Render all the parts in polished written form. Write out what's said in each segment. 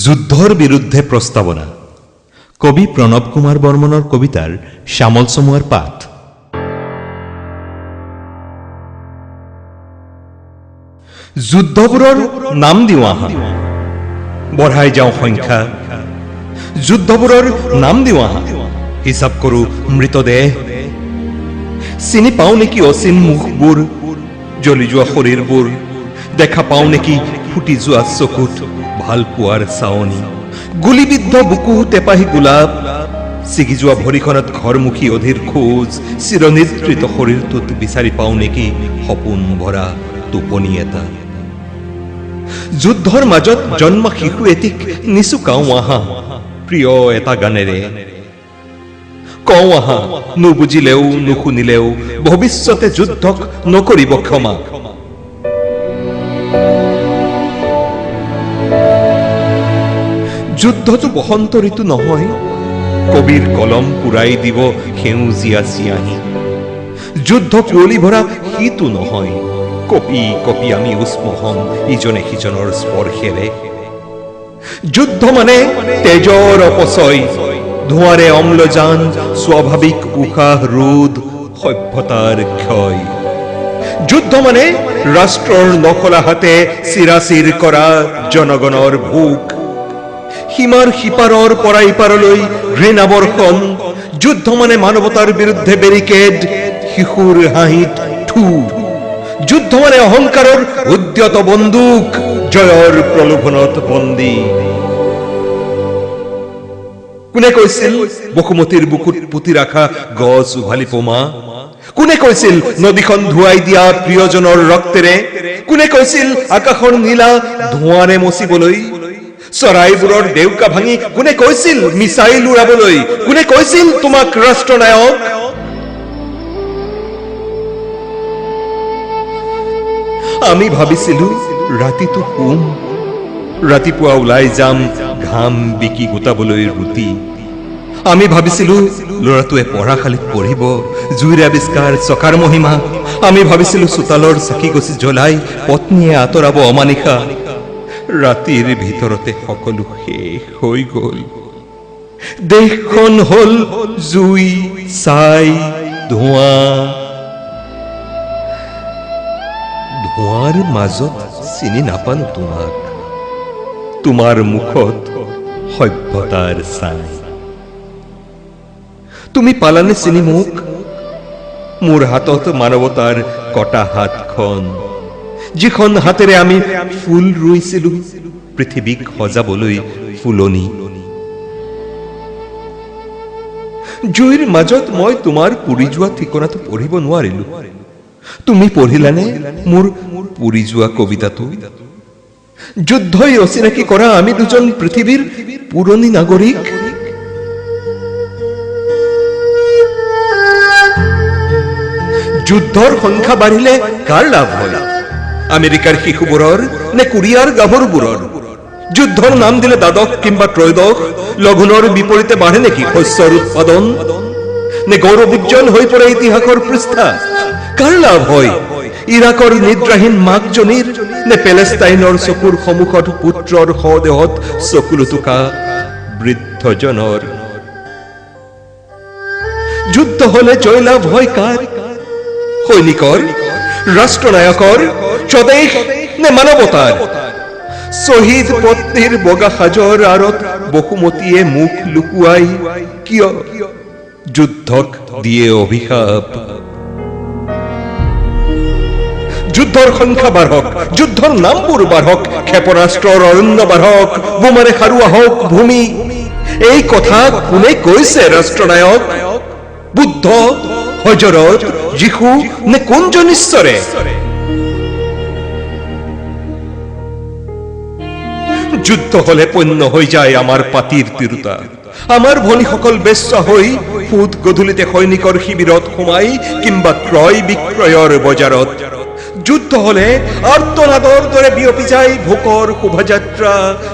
যুদ্ধৰ বিৰুদ্ধে প্ৰস্তাৱনা কবি প্ৰণৱ কুমাৰ বৰ্মনৰ কবিতাৰ শ্যামল চমুৱাৰ পাঠ। যুদ্ধবোৰৰ নাম দিওঁ আহা, বঢ়াই যাওঁ সংখ্যা। যুদ্ধবোৰৰ নাম দিওঁ আহা, হিচাপ কৰোঁ মৃতদেহ। চিনি পাওঁ নেকি অচিন মুখবোৰ, জ্বলি যোৱা শৰীৰবোৰ। দেখা পাওঁ নেকি ফুটি যোৱা চকুত ভাল পোৱাৰ চাৱনি। গুলিবিদ্ধ বুকু টেপাহী গোলাপ, ছিগি যোৱা ভৰিখনত ঘৰমুখী অধীৰ খোজ। চিৰনিদ্ৰিত শৰীৰটোত বিচাৰি পাওঁ নেকি সপোন ভৰা টোপনি এটা। যুদ্ধৰ মাজত জন্মা শিশু এটিক নিচুকাওঁ আহা, প্ৰিয় এটা গানেৰে। কওঁ আহা, নুবুজিলেও নুশুনিলেও ভৱিষ্যতে যুদ্ধক নকৰিব ক্ষমা। যুদ্ধটো বসন্ত ঋতু নহয়, কবিৰ কলম পুৰাই দিব সেউজীয়া চিয়াহী। যুদ্ধ কুঁৱলী ভৰা শীতো নহয়, কপি কপি আমি উষ্ম হম ইজনে সিজনৰ স্পৰ্শেৰে। যুদ্ধ মানে তেজৰ অপচয়, ধোঁৱাৰে অম্লজান, স্বাভাৱিক উশাহ ৰোধ, সভ্যতাৰ ক্ষয়। যুদ্ধ মানে ৰাষ্ট্ৰৰ নখলা হাতে চিৰাচিৰ কৰা জনগণৰ ভোক। সীমাৰ সিপাৰৰ পৰা ইপাৰলৈ ঘৃণাবৰ্ষণ। যুদ্ধ মানে মানৱতাৰ বিৰুদ্ধে বেৰিকেড, শিশুৰ হাঁহিত ঠু। যুদ্ধ মানে অহংকাৰৰ উদ্যত বন্দুক, জয়ৰ প্ৰলোভনত বন্দী। কোনে কৈছিল বসুমতীৰ বুকুত পুতি ৰখা গছ উভালি পোমা? কোনে কৈছিল নদীখন ধুৱাই দিয়া প্ৰিয়জনৰ ৰক্তেৰে? কোনে কৈছিল আকাশৰ নীলা ধোঁৱাৰে মচিবলৈ? চৰাইবোৰৰ ডেউকা ভাঙি কোনে কৈছিল মিছাইল উৰাবলৈ? কোনে কৈছিল তোমাক ৰাষ্ট্ৰনায়ক? আমি ভাবিছিলো ৰাতিটো শুম, ৰাতিপুৱা ওলাই যাম ঘাম বিকি গোটাবলৈ ৰুটি। আমি ভাবিছিলো ল'ৰাটোৱে পঢ়াশালীত পঢ়িব, জুইৰ আৱিষ্কাৰ চকাৰ মহিমা। আমি ভাবিছিলো চোতালৰ চাকি গছি জ্বলাই পত্নীয়ে আঁতৰাব অমানিশা। ৰাতিৰ ভিতৰতে সকলো শেষ হৈ গল। দেশখন হল জুই, ছাই, ধোঁৱা। ধোঁৱাৰ মাজত চিনি নাপালো তোমাক, তোমাৰ মুখত সভ্যতাৰ ছাই। তুমি পালানে চিনি মোক? মোৰ হাতত মানৱতাৰ কটা হাতখন, যিখন হাতেৰে আমি ফুল ৰুইছিলো পৃথিৱীক সজাবলৈ ফুলনি। জুইৰ মাজত মই তোমাৰ পুৰি যোৱা ঠিকনাটো পঢ়িব নোৱাৰিলো। তুমি পঢ়িলানে মোৰ পুৰি যোৱা কবিতাটো? যুদ্ধই অচিনাকি কৰা আমি দুজন পৃথিৱীৰ পুৰণি নাগৰিক। যুদ্ধৰ সংখ্যা বাঢ়িলে কাৰ লাভ হয়? আমেৰিকাৰ শিশুবোৰৰ নে কোৰিয়াৰ গাভৰুবোৰৰ? যুদ্ধৰ নাম দিলে দ্বাদশ কিংবা ত্ৰয়োদশ লঘোণৰ বিপৰীতে বাঢ়ে নেকি শস্যৰ উৎপাদন? নে গৌৰৱোজ্জ্বল হৈ পৰে ইতিহাসৰ পৃষ্ঠা? কাৰ লাভ হয়? ইৰাকৰ নিদ্ৰাহীন মাকজনীৰ নে পেলেষ্টাইনৰ চকুৰ সন্মুখত পুত্ৰৰ শদেহত চকু লুটুকা বৃদ্ধজনৰ? যুদ্ধ হলে জয়লাভ হয় কাৰ? সৈনিকৰ, ৰাষ্ট্ৰনায়কৰ, স্বদেশ নে মানৱতাৰ? শ্বহীদ পত্নীৰ বগা সাজৰ আঁৰত বসুমতীয়ে মুখ লুকুৱাই কিয় যুদ্ধক দিয়ে অভিশাপ? যুদ্ধৰ সংখ্যা বাঢ়ক, যুদ্ধৰ নামবোৰ বাঢ়ক, ক্ষেপণাস্ত্ৰৰ অৰণ্য বাঢ়ক, বোমাৰে সাৰুৱা হওক ভূমি। এই কথা কোনে কৈছে ৰাষ্ট্ৰনায়ক? বুদ্ধ, হজৰত, যীশু নে কোনজন ঈশ্বৰে? যুদ্ধ হলে পণ্য হৈ যায় আমাৰ পাতিৰ তিৰোতা। আমাৰ ভনীসকল বেশ্যা হৈ ফুট গধূলিতে সৈনিকৰ শিবিৰত সোমাই কিংবা ক্ৰয় বিক্ৰয়ৰ বজাৰত। যুদ্ধ হলে আৰ্তনাদৰ দৰে বিয়পি যায় ভোকৰ শোভাযাত্ৰা।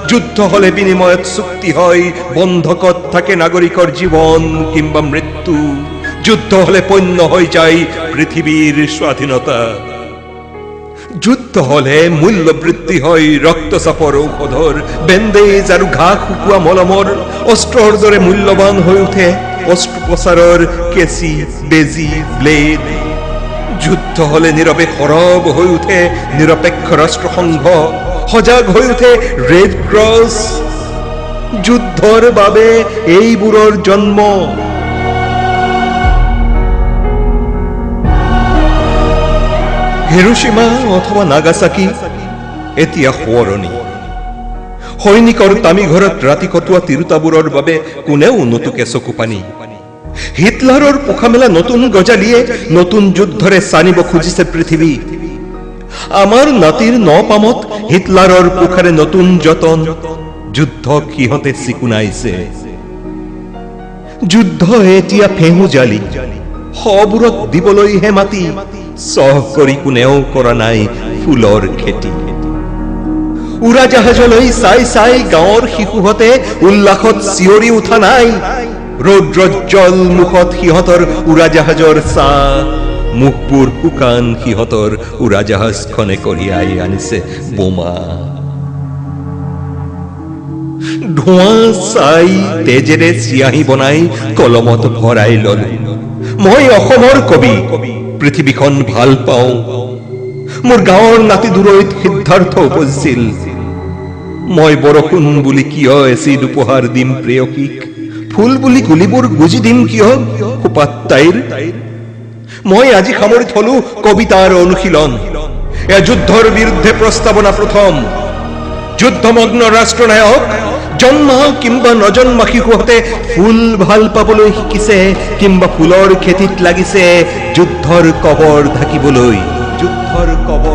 যুদ্ধ হলে বিনিময়ত চুক্তি হয়, বন্ধকত থাকে নাগৰিকৰ জীৱন কিংবা মৃত্যু। যুদ্ধ হলে পণ্য হৈ যায় পৃথিৱীৰ স্বাধীনতা। যুদ্ধ হলে মূল্য বৃদ্ধি হয় ৰক্তচাপৰ ঔষধৰ, বেণ্ডেজ আৰু ঘাঁ শুকোৱা মলমৰ। অস্ত্ৰৰ দৰে মূল্যৱান হৈ উঠে অস্ত্ৰোপচাৰৰ কেঁচি, বেজী, ব্লেড। যুদ্ধ হলে নীৰৱে সৰব হৈ উঠে নিৰপেক্ষ ৰাষ্ট্ৰসংঘ, সজাগ হৈ উঠে ৰেড ক্ৰছ। যুদ্ধৰ বাবে এইবোৰৰ জন্ম। হিৰোশ্বিমা অথবা নাগাচাকি এতিয়া সোঁৱৰণি। সৈনিকৰ তামিঘৰত ৰাতি কটোৱা তিৰোতাবোৰৰ বাবে কোনেও নুটুকে চকু পানী। হিটলাৰৰ পোখা মেলা নতুন গজালিয়ে নতুন যুদ্ধৰে চানিব খুজিছে পৃথিৱী। আমাৰ নাতিৰ নপামত হিটলাৰৰ পোখাৰে নতুন যতন, যুদ্ধক সিহঁতে চিকুনাইছে। যুদ্ধ এতিয়া ফেঁহু জালি, সবোৰত দিবলৈহে মাতি, চহ কৰি কোনেও কৰা নাই ফুলৰ খেতি। উৰাজাহাজলৈ চাই চাই গাঁৱৰ শিশুহঁতে উল্লাসত চিঞৰি উঠা নাই। ৰৌদ্ৰজ্জ্বল মুখত সিহঁতৰ উৰাজাহাজৰ ছাঁ, মুখবোৰ শুকান সিহঁতৰ উৰাজাহাজখনে কঢ়িয়াই আনিছে বোমা। ধোঁৱা চাই তেজেৰে চিয়াহী বনাই কলমত ভৰাই ললো। মই অসমৰ কবি, পৃথিৱীখন ভাল পাওঁ। মোৰ গাঁৱৰ নাতি দূৰৈত সিদ্ধাৰ্থ উপজিছিল। মই বৰষুণ বুলি কিয় এচিড উপহাৰ দিম প্ৰেয়সীক, ফুল বুলি গুলিবোৰ গুজি দিম কিয় খোপাত তাইৰ। মই আজি সামৰি থলো কবিতাৰ অনুশীলন। এ যুদ্ধৰ বিৰুদ্ধে প্ৰস্তাৱনা প্ৰথম। যুদ্ধমগ্ন ৰাষ্ট্ৰনায়ক জন্মা কিংবা নজন্মা শিশুহঁতে ফুল ভাল পাবলৈ শিকিছে, কিংবা ফুলৰ খেতিত লাগিছে যুদ্ধৰ কবৰ ঢাকিবলৈ। যুদ্ধৰ কবৰ